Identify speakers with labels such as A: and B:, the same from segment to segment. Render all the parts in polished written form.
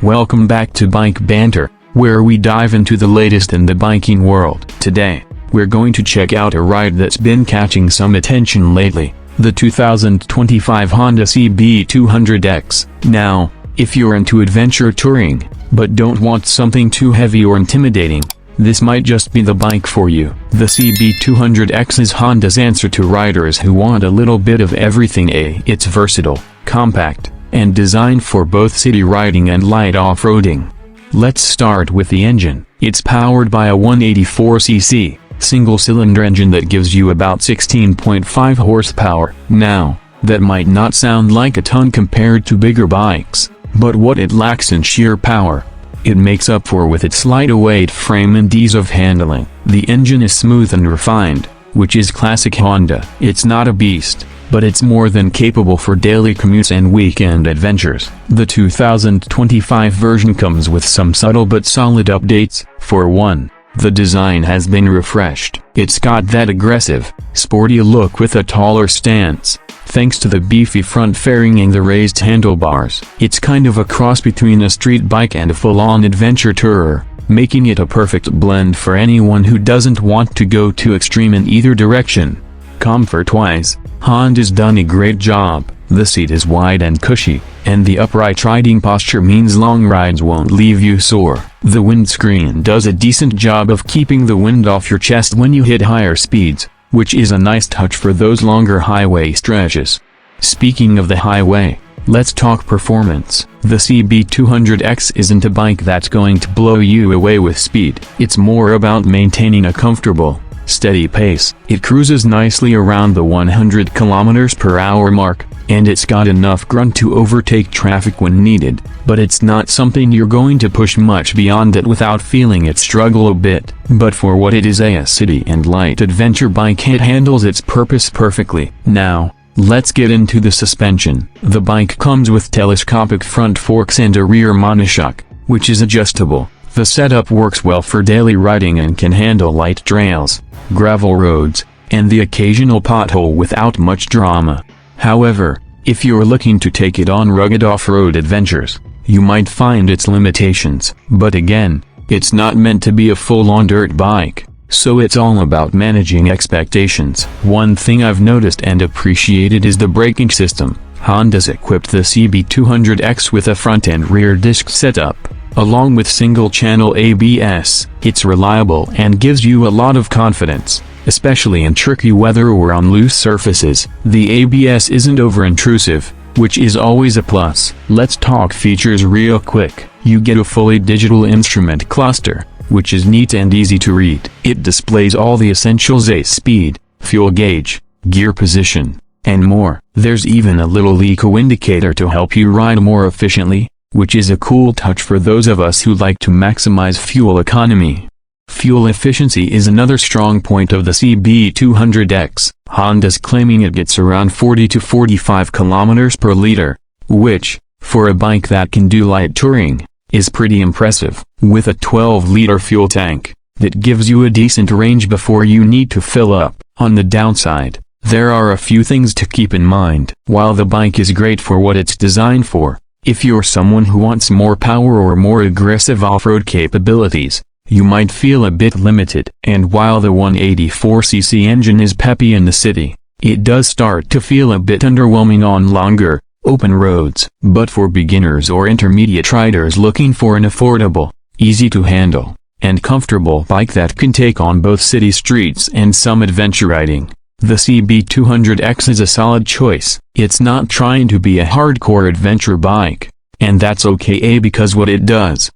A: Welcome back to Bike Banter, where we dive into the latest in the biking world. Today, we're going to check out a ride that's been catching some attention lately, the 2025 Honda CB200X. Now, if you're into adventure touring, but don't want something too heavy or intimidating, this might just be the bike for you. The CB200X is Honda's answer to riders who want a little bit of everything. It's versatile, compact, and designed for both city riding and light off-roading. Let's start with the engine. It's powered by a 184cc, single-cylinder engine that gives you about 16.5 horsepower. Now, that might not sound like a ton compared to bigger bikes, but what it lacks in sheer power, it makes up for with its lightweight frame and ease of handling. The engine is smooth and refined, which is classic Honda. It's not a beast, but it's more than capable for daily commutes and weekend adventures. The 2025 version comes with some subtle but solid updates. For one, the design has been refreshed. It's got that aggressive, sporty look with a taller stance, thanks to the beefy front fairing and the raised handlebars. It's kind of a cross between a street bike and a full-on adventure tourer, making it a perfect blend for anyone who doesn't want to go too extreme in either direction. Comfort-wise, Honda's done a great job. The seat is wide and cushy, and the upright riding posture means long rides won't leave you sore. The windscreen does a decent job of keeping the wind off your chest when you hit higher speeds, which is a nice touch for those longer highway stretches. Speaking of the highway, let's talk performance. The CB200X isn't a bike that's going to blow you away with speed. It's more about maintaining a comfortable, steady pace. It cruises nicely around the 100 km/h mark, and it's got enough grunt to overtake traffic when needed, but it's not something you're going to push much beyond it without feeling it struggle a bit. But for what it is, a city and light adventure bike, it handles its purpose perfectly. Now, let's get into the suspension. The bike comes with telescopic front forks and a rear monoshock, which is adjustable. The setup works well for daily riding and can handle light trails, gravel roads, and the occasional pothole without much drama. However, if you're looking to take it on rugged off-road adventures, you might find its limitations. But again, it's not meant to be a full-on dirt bike, so it's all about managing expectations. One thing I've noticed and appreciated is the braking system. Honda's equipped the CB200X with a front and rear disc setup, along with single-channel ABS. It's reliable and gives you a lot of confidence, especially in tricky weather or on loose surfaces. The ABS isn't over-intrusive, which is always a plus. Let's talk features real quick. You get a fully digital instrument cluster, which is neat and easy to read. It displays all the essentials: speed, fuel gauge, gear position, and more. There's even a little eco indicator to help you ride more efficiently, which is a cool touch for those of us who like to maximize fuel economy. Fuel efficiency is another strong point of the CB200X. Honda's claiming it gets around 40 to 45 km/L, which, for a bike that can do light touring, is pretty impressive. With a 12-liter fuel tank, that gives you a decent range before you need to fill up. On the downside, there are a few things to keep in mind. While the bike is great for what it's designed for, if you're someone who wants more power or more aggressive off-road capabilities, you might feel a bit limited. And while the 184cc engine is peppy in the city, it does start to feel a bit underwhelming on longer, open roads. But for beginners or intermediate riders looking for an affordable, easy-to-handle, and comfortable bike that can take on both city streets and some adventure riding, the CB200X is a solid choice. It's not trying to be a hardcore adventure bike, and that's okay because what it does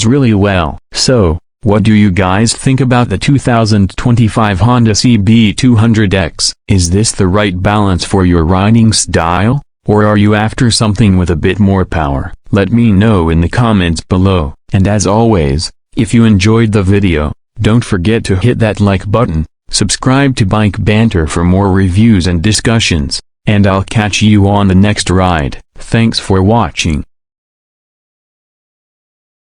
A: really well. So, what do you guys think about the 2025 Honda CB200X? Is this the right balance for your riding style, or are you after something with a bit more power? Let me know in the comments below. And as always, if you enjoyed the video, don't forget to hit that like button, subscribe to Bike Banter for more reviews and discussions, and I'll catch you on the next ride. Thanks for watching.